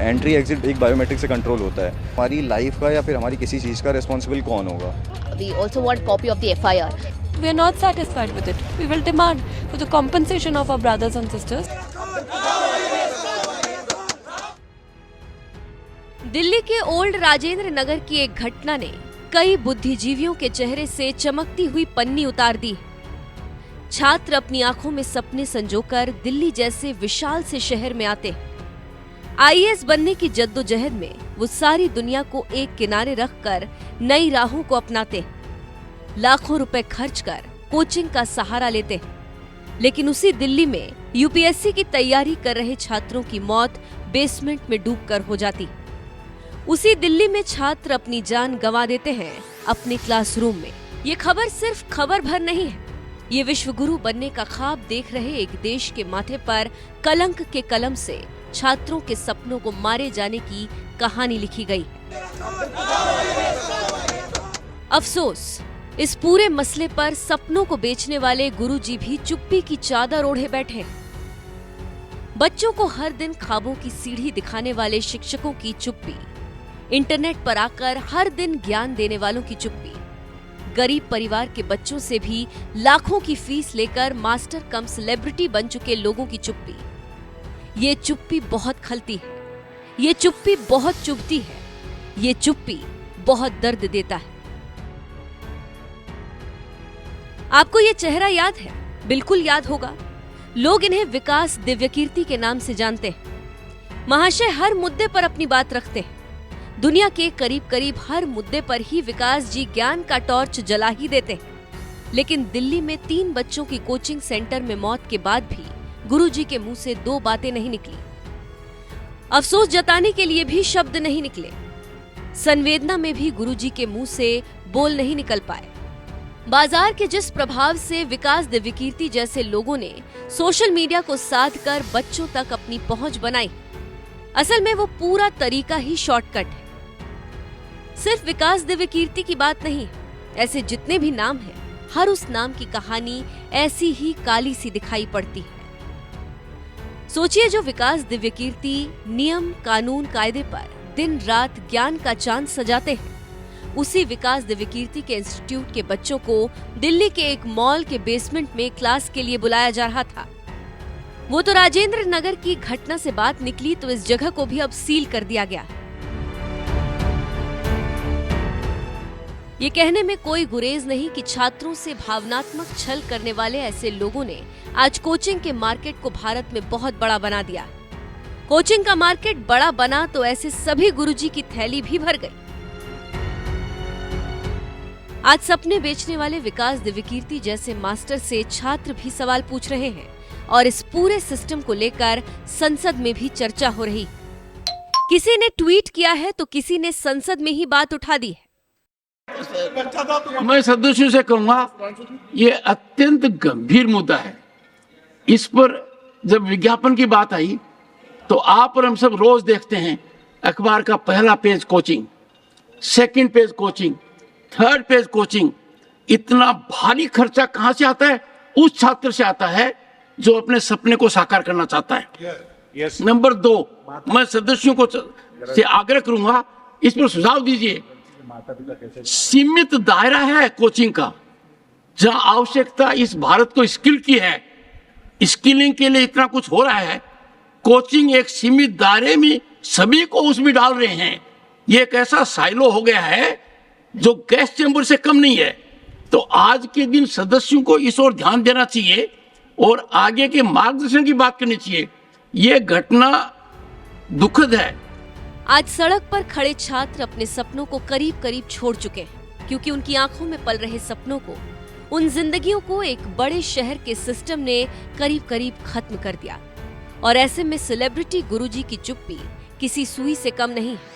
Entry exit एक biometric से control होता है। हमारी लाइफ का या फिर हमारी किसी चीज़ का रिस्पॉन्सिबल कौन होगा? We also want copy of the FIR. We are not satisfied with it. We will demand for the compensation of our brothers and sisters. Delhi के ओल्ड राजेंद्र नगर की एक घटना ने कई बुद्धिजीवियों के चेहरे से चमकती हुई पन्नी उतार दी। छात्र अपनी आंखों में सपने संजोकर दिल्ली जैसे विशाल से शहर में आते। आईएएस बनने की जद्दोजहद में वो सारी दुनिया को एक किनारे रखकर नई राहों को अपनाते, लाखों रुपए खर्च कर कोचिंग का सहारा लेते। लेकिन उसी दिल्ली में यूपीएससी की तैयारी कर रहे छात्रों की मौत बेसमेंट में डूबकर हो जाती। उसी दिल्ली में छात्र अपनी जान गंवा देते हैं अपने क्लासरूम में। ये खबर सिर्फ खबर भर नहीं है, ये विश्वगुरु बनने का ख्वाब देख रहे एक देश के माथे पर कलंक के कलम से छात्रों के सपनों को मारे जाने की कहानी लिखी गई। अफसोस, इस पूरे मसले पर सपनों को बेचने वाले गुरुजी भी चुप्पी की चादर ओढ़े बैठे हैं। बच्चों को हर दिन ख्वाबों की सीढ़ी दिखाने वाले शिक्षकों की चुप्पी, इंटरनेट पर आकर हर दिन ज्ञान देने वालों की चुप्पी, गरीब परिवार के बच्चों से भी लाखों की फीस लेकर मास्टर कम सेलिब्रिटी बन चुके लोगों की चुप्पी। ये चुप्पी बहुत खलती है, ये चुप्पी बहुत चुभती है, ये चुप्पी बहुत दर्द देता है। आपको ये चेहरा याद है? बिल्कुल याद होगा। लोग इन्हें विकास दिव्यकीर्ति के नाम से जानते हैं। महाशय हर मुद्दे पर अपनी बात रखते हैं। दुनिया के करीब करीब हर मुद्दे पर ही विकास जी ज्ञान का टॉर्च जला ही देते हैं। लेकिन दिल्ली में 3 बच्चों की कोचिंग सेंटर में मौत के बाद भी गुरुजी के मुंह से 2 बातें नहीं निकली। अफसोस जताने के लिए भी शब्द नहीं निकले। संवेदना में भी गुरुजी के मुंह से बोल नहीं निकल पाए। बाजार के जिस प्रभाव से विकास दिव्यकीर्ति जैसे लोगों ने सोशल मीडिया को साध कर बच्चों तक अपनी पहुंच बनाई, असल में वो पूरा तरीका ही शॉर्टकट है। सिर्फ विकास दिव्यकीर्ति की बात नहीं, ऐसे जितने भी नाम हैं, हर उस नाम की कहानी ऐसी ही काली सी दिखाई पड़ती है। सोचिए, जो विकास दिव्यकीर्ति नियम कानून कायदे पर दिन रात ज्ञान का चांद सजाते हैं, उसी विकास दिव्यकीर्ति के इंस्टीट्यूट के बच्चों को दिल्ली के एक मॉल के बेसमेंट में क्लास के लिए बुलाया जा रहा था। वो तो राजेंद्र नगर की घटना से बात निकली तो इस जगह को भी अब सील कर दिया गया। ये कहने में कोई गुरेज नहीं कि छात्रों से भावनात्मक छल करने वाले ऐसे लोगों ने आज कोचिंग के मार्केट को भारत में बहुत बड़ा बना दिया। कोचिंग का मार्केट बड़ा बना तो ऐसे सभी गुरुजी की थैली भी भर गई। आज सपने बेचने वाले विकास दिव्यकीर्ति जैसे मास्टर से छात्र भी सवाल पूछ रहे हैं और इस पूरे सिस्टम को लेकर संसद में भी चर्चा हो रही। किसी ने ट्वीट किया है तो किसी ने संसद में ही बात उठा दी है। मैं सदस्यों से कहूंगा, ये अत्यंत गंभीर मुद्दा है। इस पर जब विज्ञापन की बात आई तो आप और हम सब रोज देखते हैं अखबार का पहला page coaching, second page coaching, third page coaching. इतना भारी खर्चा कहां से आता है? उस छात्र से आता है जो अपने सपने को साकार करना चाहता है। नंबर 2, मैं सदस्यों को से आग्रह करूंगा, इस पर सुझाव दीजिए। सीमित दायरा है कोचिंग का, जहां आवश्यकता इस भारत को स्किल की है, स्किलिंग के लिए इतना कुछ हो रहा है। कोचिंग एक सीमित दायरे में सभी को उसमें डाल रहे हैं। ये एक ऐसा साइलो हो गया है जो गैस चैम्बर से कम नहीं है। तो आज के दिन सदस्यों को इस ओर ध्यान देना चाहिए और आगे के मार्गदर्शन की बात करनी चाहिए। ये घटना दुखद है। आज सड़क पर खड़े छात्र अपने सपनों को करीब करीब छोड़ चुके हैं, क्योंकि उनकी आंखों में पल रहे सपनों को, उन जिंदगियों को एक बड़े शहर के सिस्टम ने करीब करीब खत्म कर दिया। और ऐसे में सेलिब्रिटी गुरुजी की चुप्पी किसी सुई से कम नहीं है।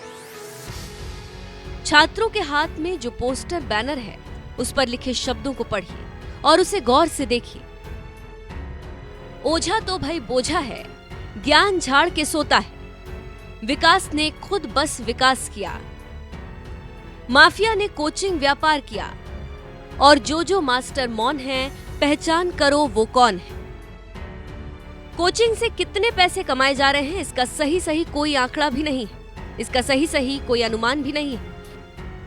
छात्रों के हाथ में जो पोस्टर बैनर है, उस पर लिखे शब्दों को पढ़िए और उसे गौर से देखिए। ओझा तो भाई बोझा है, ज्ञान झाड़ के सोता है। विकास ने खुद बस विकास किया, माफिया ने कोचिंग व्यापार किया, और जो मास्टर मौन है, पहचान करो वो कौन है। कोचिंग से कितने पैसे कमाए जा रहे हैं इसका सही कोई आंकड़ा भी नहीं है, इसका सही कोई अनुमान भी नहीं है।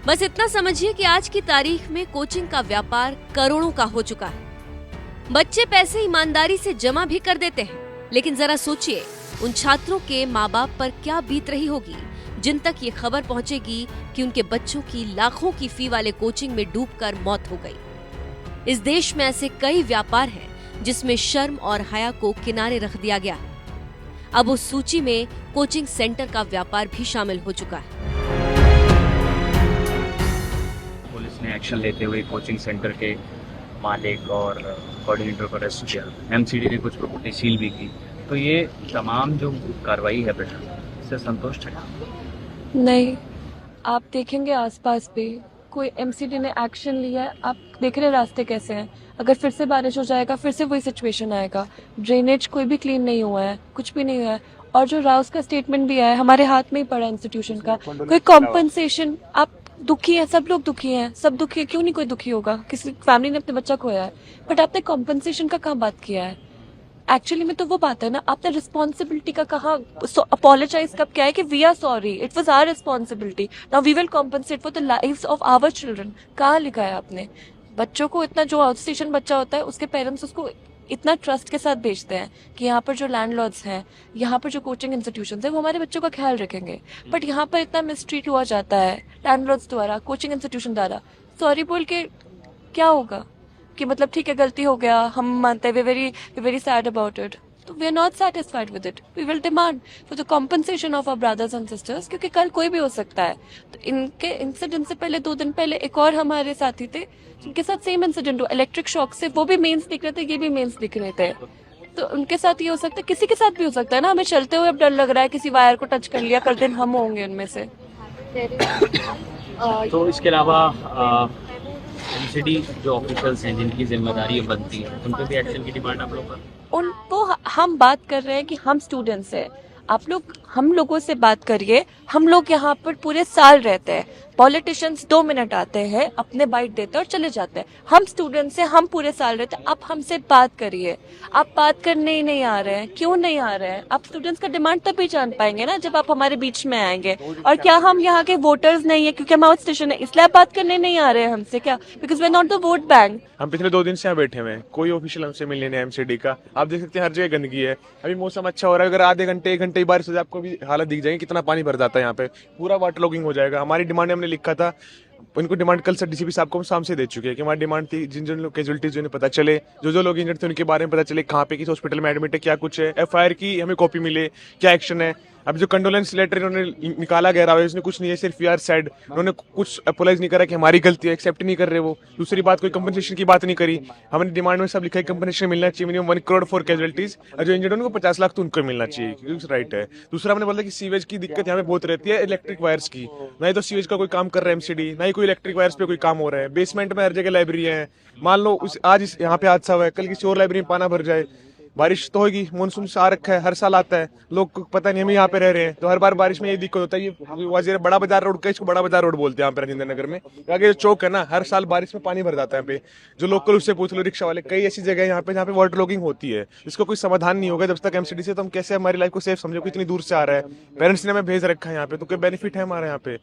बस इतना समझिए कि आज की तारीख में कोचिंग का व्यापार करोड़ों का हो चुका है। बच्चे पैसे ईमानदारी से जमा भी कर देते हैं, लेकिन जरा सोचिए उन छात्रों के माँ बाप पर क्या बीत रही होगी जिन तक ये खबर पहुंचेगी कि उनके बच्चों की लाखों की फी वाले कोचिंग में डूबकर मौत हो गई। इस देश में ऐसे कई व्यापार हैं जिसमें शर्म और हया को किनारे रख दिया गया है। अब उस सूची में कोचिंग सेंटर का व्यापार भी शामिल हो चुका है। पुलिस ने एक्शन लेते हुए कोचिंग सेंटर के मालिक और कोऑर्डिनेटर को अरेस्ट किया। एमसीडी ने कुछ प्रॉपर्टी सील भी की। तो ये तमाम जो कार्रवाई है बेटा, इससे संतुष्ट है? नहीं, आप देखेंगे आसपास भी कोई एमसीडी ने एक्शन लिया है। आप देख रहे रास्ते कैसे हैं। अगर फिर से बारिश हो जाएगा फिर से वही सिचुएशन आएगा। ड्रेनेज कोई भी क्लीन नहीं हुआ है, कुछ भी नहीं हुआ है। और जो राउस का स्टेटमेंट भी आया है, हमारे हाथ में ही पड़ा इंस्टीट्यूशन का। कोई कॉम्पनसेशन, आप दुखी है, सब लोग दुखी हैं, सब दुखी है, क्यों नहीं कोई दुखी होगा? किसी फैमिली ने अपने बच्चा खोया है, बट आपने कॉम्पनसेशन का कहाँ बात किया है? एक्चुअली में तो वो बात है ना, आपने रिस्पॉन्सिबिलिटी का कहा अपोलोजाइज कब किया है कि we are sorry, it was our responsibility, now we will compensate for the lives of our children. कहाँ लिखा है आपने? बच्चों को इतना, जो आउट स्टेशन बच्चा होता है उसके पेरेंट्स उसको इतना ट्रस्ट के साथ भेजते हैं कि यहाँ पर जो लैंडलॉर्ड्स हैं, यहाँ पर जो कोचिंग इंस्टीट्यूशंस हैं वो हमारे बच्चों का ख्याल रखेंगे, बट यहाँ पर इतना मिसट्रीट हुआ जाता है लैंडलॉर्ड्स द्वारा, कोचिंग इंस्टीट्यूशन द्वारा। सॉरी बोल के क्या होगा कि मतलब ठीक है गलती हो गया, हम मानते हैं, we very sad about it, तो we are not satisfied with it, we will demand for the compensation of our brothers and sisters, क्योंकि कल कोई भी हो सकता है। तो इनके इंसिडेंट से पहले 2 दिन पहले एक और हमारे साथी थे जिनके साथ सेम इंसिडेंट हुआ, इलेक्ट्रिक शॉक से। वो भी मेंस दिख रहे थे, ये भी मेंस दिख रहे थे। तो उनके साथ ये हो सकता है, किसी के साथ भी हो सकता है ना। हमें चलते हुए अब डर लग रहा है किसी वायर को टच कर लिया, कल दिन हम होंगे उनमें से। तो इसके अलावा एमसीडी जो ऑफिशियल्स हैं जिनकी जिम्मेदारी बनती है, उन पर भी एक्शन की डिमांड आप लोग कर? उनको हम बात कर रहे हैं कि हम स्टूडेंट्स हैं, आप लोग हम लोगों से बात करिए। हम लोग यहाँ पर पूरे साल रहते हैं, पॉलिटिशियंस 2 मिनट आते हैं, अपने बाइट देते हैं और चले जाते हैं। हम स्टूडेंट्स हैं, हम पूरे साल रहते हैं। आप हमसे बात करिए। आप बात करने ही नहीं आ रहे हैं, क्यों नहीं आ रहे हैं? आप स्टूडेंट्स का डिमांड तभी जान पाएंगे ना जब आप हमारे बीच में आएंगे। और क्या हम यहाँ के वोटर्स नहीं है क्योंकि हम आउट स्टेशन है इसलिए आप बात करने नहीं आ रहे हैं हमसे क्या? Because we are not the vote bank. हम पिछले 2 दिन से यहाँ बैठे हुए हैं, कोई ऑफिशियल हमसे मिलने नहीं एमसीडी का। आप देख सकते हैं हर जगह गंदगी है। अभी मौसम अच्छा हो रहा है, अगर आधे घंटे 1 घंटे की बारिश हो जाए आपको भी हालत दिख जाएगी कितना पानी भर जाता है यहाँ पे, पूरा वाटर लॉगिंग हो जाएगा। हमारी डिमांड हमने लिखा था, उनको डिमांड कल सर डीसीपी साहब को हम शाम से दे चुके हैं कि हमारी डिमांड थी जिन जिन लोग कैजुअलिटीज जो पता चले, जो लोग इंजर्ड थे उनके बारे में पता चले, कहाँ पे किस हॉस्पिटल में एडमिट है, क्या कुछ है, एफआईआर की हमें कॉपी मिले, क्या एक्शन है। अब जो कंडोलेंस लेटर इन्होंने निकाला गया है उसने कुछ नहीं है, सिर्फ वी आर सैड, उन्होंने कुछ अपोलाइज नहीं करा कि हमारी गलती है, एक्सेप्ट नहीं कर रहे वो। दूसरी बात, कोई कंपनसेशन की बात नहीं करी। हमने डिमांड में सब लिखा है कंपनसेशन मिलना चाहिए मिनिमम 1 करोड़ फॉर कैजुअलिटीज, और जो इंजर्ड उनको 50 लाख तो उनको मिलना चाहिए क्योंकि राइट है। दूसरा हमने बोला कि सीवेज की दिक्कत यहाँ पे बहुत रहती है, इलेक्ट्रिक वायर्स की, ना ही तो सीवेज का कोई काम कर रहा है एमसीडी, ना ही कोई इलेक्ट्रिक वायर्स पे कोई काम हो रहा है। बेसमेंट में हर जगह लाइब्रेरी है, मान लो आज यहाँ पे हादसा हुआ है, कल किसी और लाइब्रेरी में पाना भर जाए। बारिश तो होगी, मानसून आ रखा है, हर साल आता है, लोग को पता नहीं हम यहाँ पे रह रहे हैं, तो हर बार बारिश में ये दिक्कत होता है। ये वजीर बड़ा बाजार रोड का, इसको बड़ा बाजार रोड बोलते हैं यहाँ पे राजेंद्र नगर में। आगे जो चौक है ना, हर साल बारिश में पानी भर जाता है यहाँ पे। जो लोकल उससे पूछ लो, रिक्शा वाले, कई ऐसी जगह यहाँ पे जहाँ पे वाटर लॉगिंग होती है, इसका कोई समाधान नहीं होगा जब तक एमसीडी से। तो हम कैसे हमारी लाइफ को सेफ समझो, इतनी दूर से आ रहा है, पेरेंट्स ने हमें भेज रखा है यहाँ पे, तो कोई बेनिफिट है हमारे यहाँ पे?